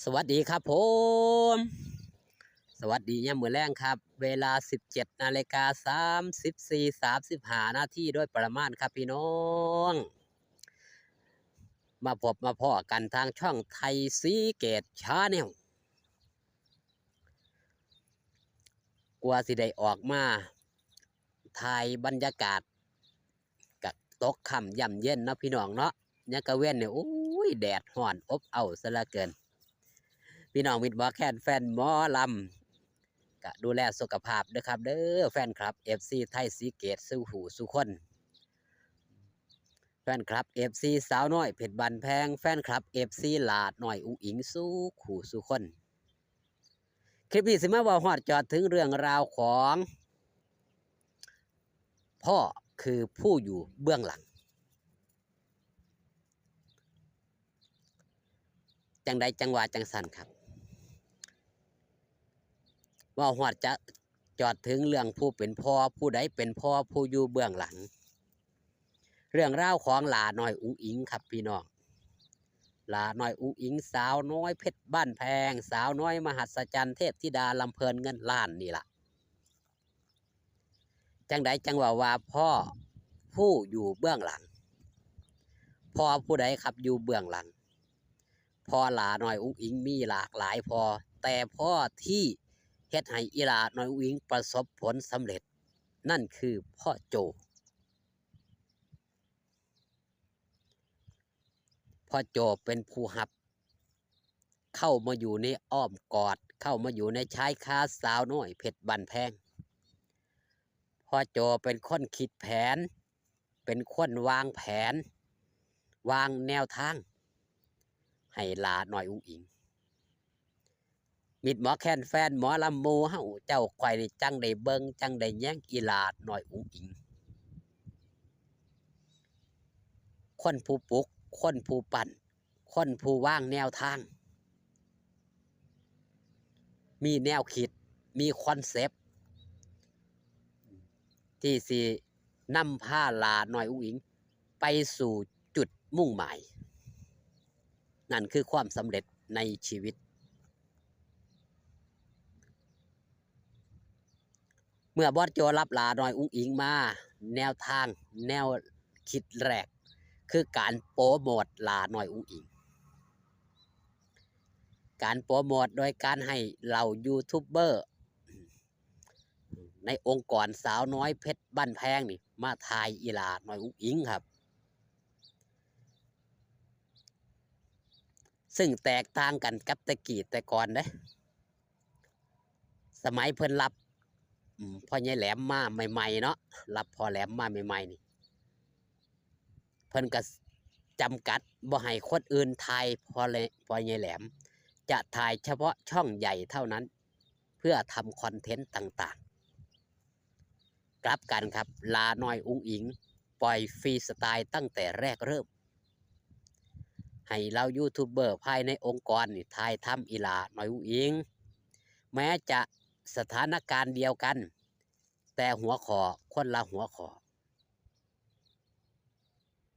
สวัสดีครับผมสวัสดียามมื้อแลงครับเวลา 17:34-35 นาทีโดยประมาณครับพี่น้องมาพบมาพ้อกันทางช่องไทยสีเกตชาแนลกว่าสิได้ออกมาถ่ายบรรยากาศกับตกค่ำย่ำเย็นเนาะพี่น้องเนาะยังกะเว้นเนี่ยโอ้ยแดดร้อนอบอ้าวซะเหลือเกินพี่น้องมิตรบ่แค้นแฟนหมอลำก็ดูแลสุขภาพเด้อครับเด้อแฟนคลับ FC ไทยสีเกตสู้หูสู้คนแฟนคลับ FC สาวน้อยเพชรบันแพงแฟนคลับ FC หลาดน้อยอุ้งอิงสู้ขู่สู้คนคลิปนี้สิมาว่าฮอดจอดถึงเรื่องราวของพ่อคือผู้อยู่เบื้องหลังจังใดจังหวะจังสันครับว่าฮอดจะจอดถึงเรื่องผู้เป็นพ่อผู้ใดเป็นพ่อผู้อยู่เบื้องหลังเรื่องราวของหลาน้อยอุ้งอิงครับพี่น้องหลาน้อยอุ้งอิงสาวน้อยเพชรบ้านแพงสาวน้อยมหัศจรรย์เทพธิดาลำเพลินเงินล้านนี่ล่ะจังใดจังว่าพ่อผู้อยู่เบื้องหลังพ่อผู้ใดครับอยู่เบื้องหลังพ่อหลาน้อยอุ้งอิงมีหลากหลายพ่อแต่พ่อที่เฮ็ดให้อีหลาน้อยอุ้งอิงประสบผลสำเร็จนั่นคือพ่อโจพ่อโจเป็นผู้หับเข้ามาอยู่ในอ้อมกอดเข้ามาอยู่ในชายคาสาวน้อยเพชรบันแพงพ่อโจเป็นคนคิดแผนเป็นคนวางแผนวางแนวทางให้หลาน้อยอุ้งอิงมิดหมอแคนแฟนหมอลำโมเฮาเจ้าควายนี่จังได้เบิงจังได้แย่งอีหลาน้อยอุ้งอิงคนผู้ปลุกคนผู้ปั่นคนผู้วางแนวทางมีแนวคิดมีคอนเซปต์ที่สินำพาหลาน้อยอุ้งอิงไปสู่จุดมุ่งหมายนั่นคือความสำเร็จในชีวิตเมื่อบอสโจรับหลาน้อยอุ้งอิงมาแนวทางแนวคิดแรกคือการโปรโมทหลาน้อยอุ้งอิงการโปรโมทโดยการให้เหล่ายูทูบเบอร์ในองค์กรสาวน้อยเพชรบ้านแพงนี่มาทายอีหลาน้อยอุ้งอิงครับซึ่งแตกต่างกันกับตะกี้แต่ก่อนเด้สมัยเพิ่นรับพ่อใหญ่แหลมมาใหม่ๆเนาะรับพ่อแหลมมาใหม่ๆนี่เพิ่นก็จำกัดบ่ให้คนอื่นถ่ายพ่อใหญ่แหลมจะถ่ายเฉพาะช่องใหญ่เท่านั้นเพื่อทำคอนเทนต์ต่างๆกลับกันครับลาน้อยอุ้งอิงปล่อยฟรีสไตล์ตั้งแต่แรกเริ่มให้เรายูทูบเบอร์ภายในองค์กรนี่ถ่ายทำอีหลาน้อยอุ้งอิงแม้จะสถานการณ์เดียวกันแต่หัวข้อคนละหัวข้อ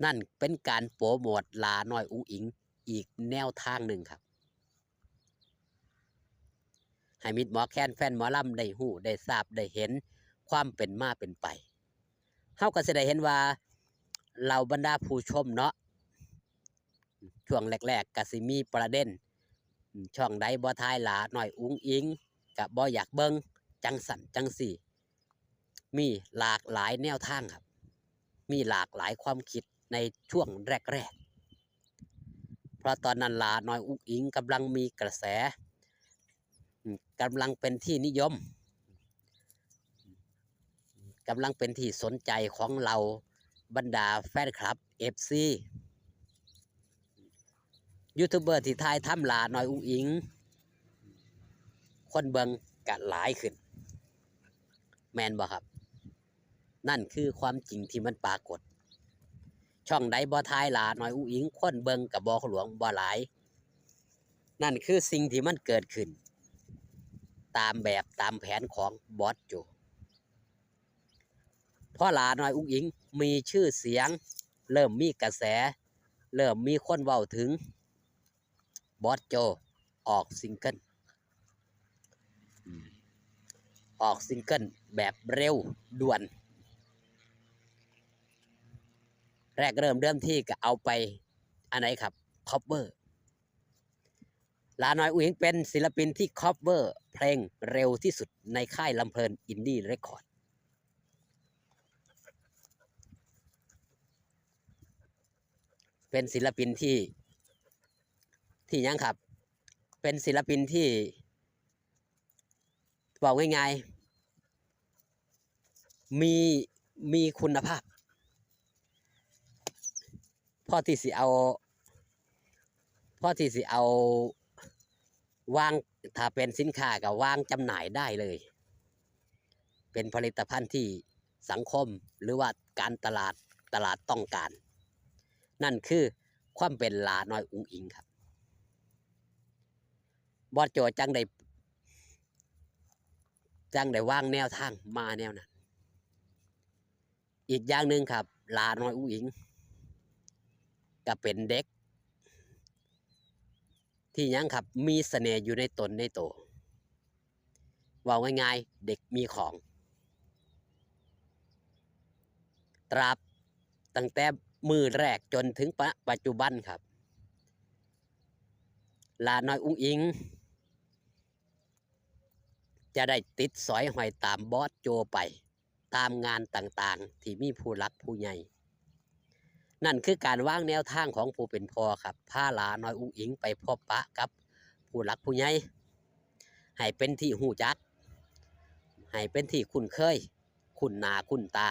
นั่นเป็นการโปรโมทหลาน้อยอุ้งอิงอีกแนวทางหนึ่งครับให้มิตรหมอแคนแฟนหมอลำได้หู้ได้ทราบได้เห็นความเป็นมาเป็นไปเฮาก็จะได้เห็นว่าเราบรรดาผู้ชมเนาะช่วงแรกๆก็สิมีประเด็นช่องใดบ่ทายหลาน้อยอุ้งอิงกับบ่อยากเบิ่งจังสั่นจังสี่มีหลากหลายแนวทางครับมีหลากหลายความคิดในช่วงแรกๆเพราะตอนนั้นหลาน้อยอุ้งอิงกำลังมีกระแสกำลังเป็นที่นิยมกำลังเป็นที่สนใจของเราบรรดาแฟนคลับ FC ยูทูบเบอร์ที่ทายทำหลาน้อยอุ้งอิงคนเบิงกะหลายขึ้นแมนบ่ครับนั่นคือความจริงที่มันปรากฏช่องใดบ่ทายหลาน้อยอุ้งอิงคนเบิงกับบ่หลวงบ่หลายนั่นคือสิ่งที่มันเกิดขึ้นตามแบบตามแผนของบอสโจเพราะหลาน้อยอุ้งอิงมีชื่อเสียงเริ่มมีกระแสเริ่มมีคนเว้าถึงบอสโจ ออกซิงเกิลออกซิงเกิลแบบเร็วด่วนแรกเริ่มที่ก็เอาไปอันไหนครับคอฟเวอร์ลาน้อยอุ๋งอิงเป็นศิลปินที่คอฟเวอร์เพลงเร็วที่สุดในค่ายลำเพลินอินดี้เรคคอร์ดเป็นศิลปินที่ยังครับเป็นศิลปินที่บอกง่ายๆมีคุณภาพพอที่สิเอาวางถ้าเป็นสินค้าก็วางจำหน่ายได้เลยเป็นผลิตภัณฑ์ที่สังคมหรือว่าการตลาดต้องการนั่นคือความเป็นลาน้อยอุ๋งอิงครับบอสโจจังได้วางแนวทางมาแนวนั้นอีกอย่างหนึ่งครับลาน้อยอุ๋งอิงก็เป็นเด็กที่ยังครับมีเสน่ห์อยู่ในตนในตัวว่าง่ายๆเด็กมีของตราบตั้งแต่มือแรกจนถึงปัจจุบันครับลาน้อยอุ๋งอิงจะได้ติดสอยห้อยตามบอสโจไปตามงานต่างๆที่มีผู้หลักผู้ใหญ่นั่นคือการวางแนวทางของผู้เป็นพ่อครับพาลาน้อยอุ๋งอิงไปพบปะกับผู้หลักผู้ใหญ่ให้เป็นที่หูจักให้เป็นที่คุ้นเคยคุ้นหน้าคุ้นตา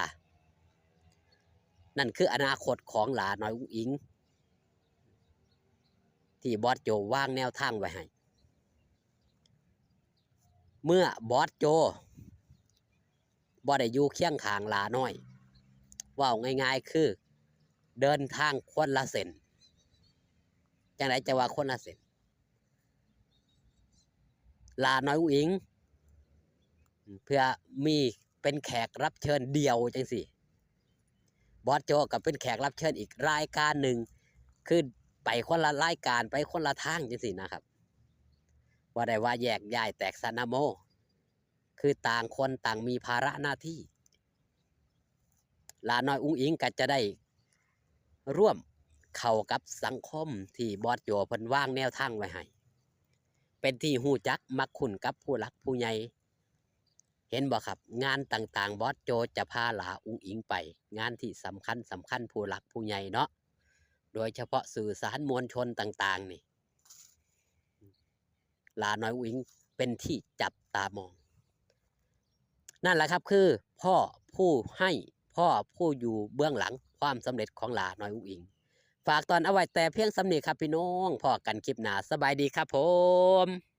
นั่นคืออนาคตของลาน้อยอุ๋งอิงที่บอสโจวางแนวทางไว้ให้เมื่อบอสโจบ่ได้อยู่เคียงข้างลาน้อยว่าง่ายๆคือเดินทางคนละเส้นจังไรจะว่าคนละเส้นลาน้อยอุ๋งอิงเพื่อมีเป็นแขกรับเชิญเดียวจังสิบอสโจกับเป็นแขกรับเชิญอีกรายการหนึ่งคือไปคนละรายการไปคนละทางจังสินะครับว่าได้ว่าแยกย้ายแตกสนาโมคือต่างคนต่างมีภาระหน้าที่ลาน้อยอุ๋งอิงก็จะได้ร่วมเข้ากับสังคมที่บอสโจเพิ่นวางแนวทางไว้ให้เป็นที่หูจักมักคุ้นกับผู้หลักผู้ใหญ่เห็นบ่ครับงานต่างๆบอสโจจะพาลาอุ๋งอิงไปงานที่สำคัญผู้หลักผู้ใหญ่เนาะโดยเฉพาะสื่อสารมวลชนต่างๆนี่ลาน้อยอุ๋งอิงเป็นที่จับตามองนั่นแหละครับคือพ่อผู้ให้พ่อผู้อยู่เบื้องหลังความสำเร็จของลาน้อยอุ๋งอิงฝากตอนเอาไว้แต่เพียงสำเนีครับพี่น้องพอกันคลิปหน้าสบายดีครับผม